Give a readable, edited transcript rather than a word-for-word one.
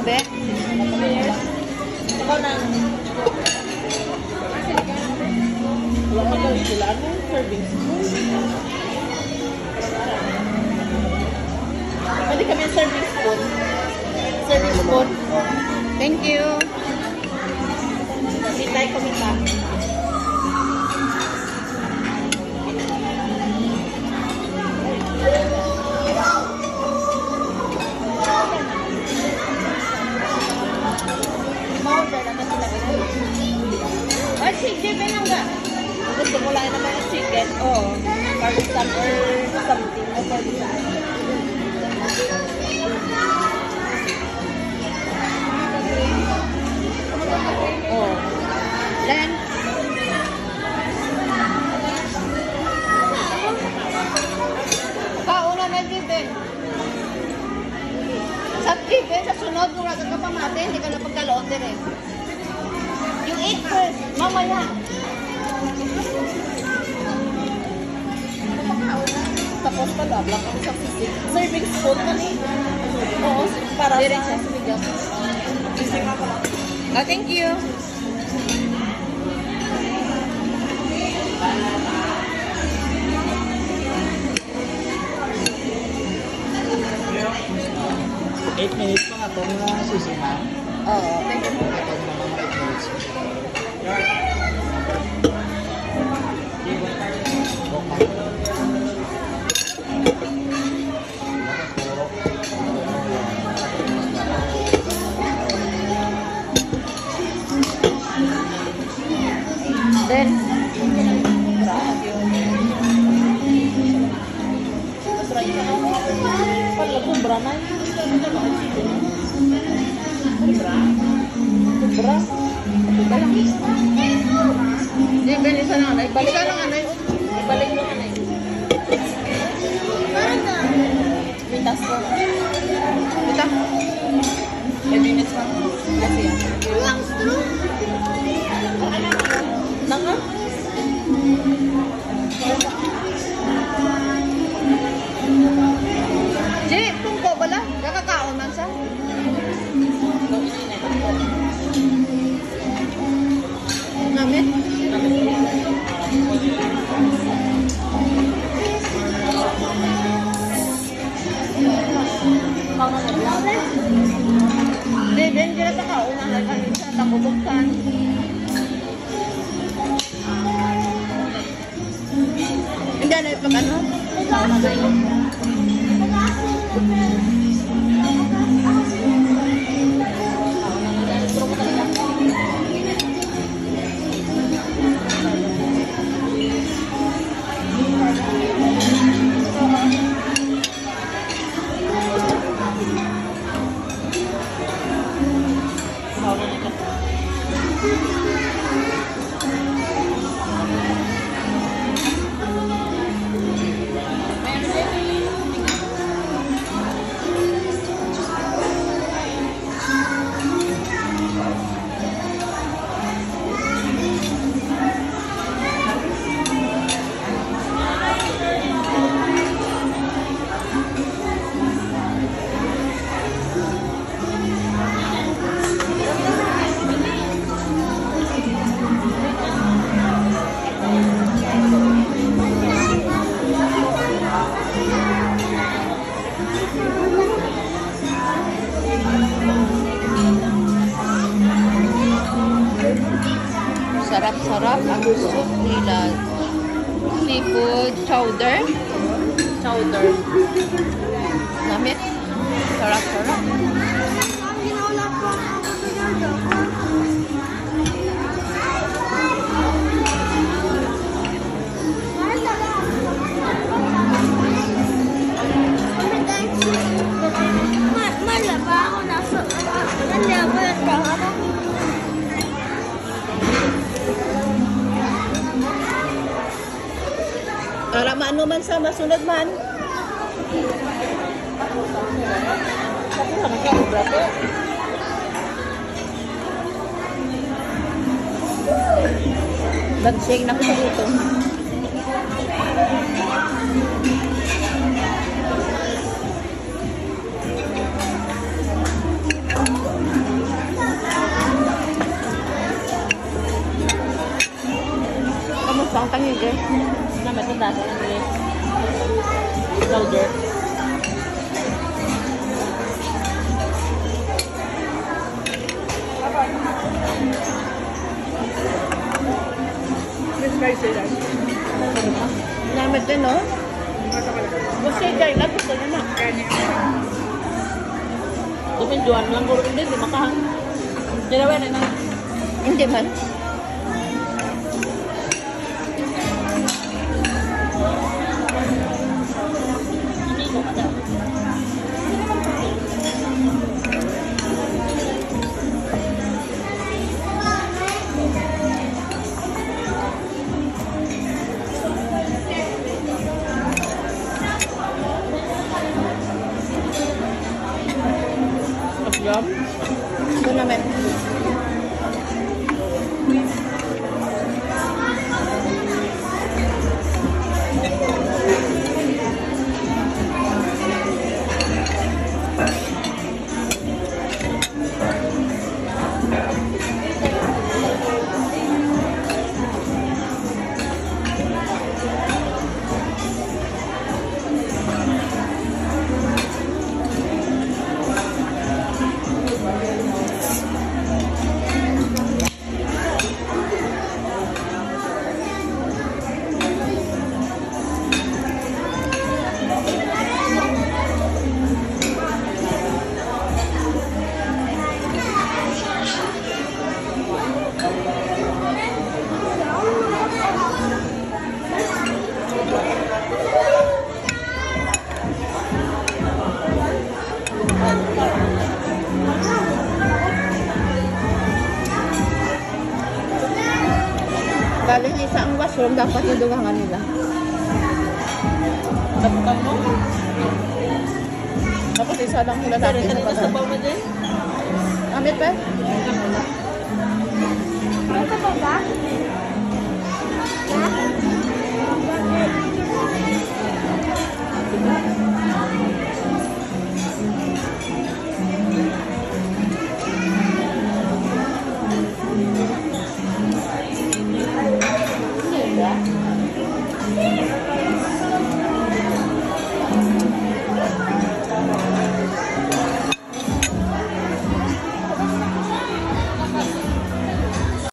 be? Ikaw na. Wala ka sila. Ano yung serving spoon? Pwede kami yung serving spoon. Serving spoon. Thank you. Mitay ko mitay. Ay, chicken lang ba? Gusto mo lang naman yung chicken. Oo. Parmesan or something. O parmesan. Oh. Then, kauna na chicken. Sa chicken, sa sunod, kung ragat ka pamate, hindi ka na pagkaloon din eh. Yung eat first, mamaya. Tapos pala, lang kami sa sisig. Serving spoon na ni. Oo, para sa sinigang. Sisig ako lang. Oh, thank you. Eight minutes pa nga itong sisig na. Oo, thank you. Ito naman mga 8 minutes. Then, Kubra na yun. Kubra? Kubra? di ba isa lang anay? Ibalik Isa mo lang anay. Ibalik mo ka na yun. Mitas ko. Ito. 5 minutes lang. Kasi yan. Lang straw. Nanga? Di, tungko bala. Kakakaon man siya. Namin? Di, din kira pa kauna na kanin siya. Takubuksan. Hindi na ipag ano? Sarap-sarap ang soup nila. Seafood chowder. Chowder. Namit. Sarap-sarap. Malaba ako nasa Para maano man sa masunod man. Kasi lang ka obra ko. Nag-shake na ko sa dito. Isang tangig eh. Naman ito dasa ng lips. Soldier. Miss Rice sila. Namit din, no? Gusto yung guy lang. Gusto niya na. Duminduan lang guro hindi, di makahang. Dalawa na. Hindi man. Yum. Ito naman. Galing isa ang washroom, dapat idugangan nila. Tapukan mo. Tapos isa lang nila Pero natin. kanina sa bawa din. Amit pa? Ano ka ba?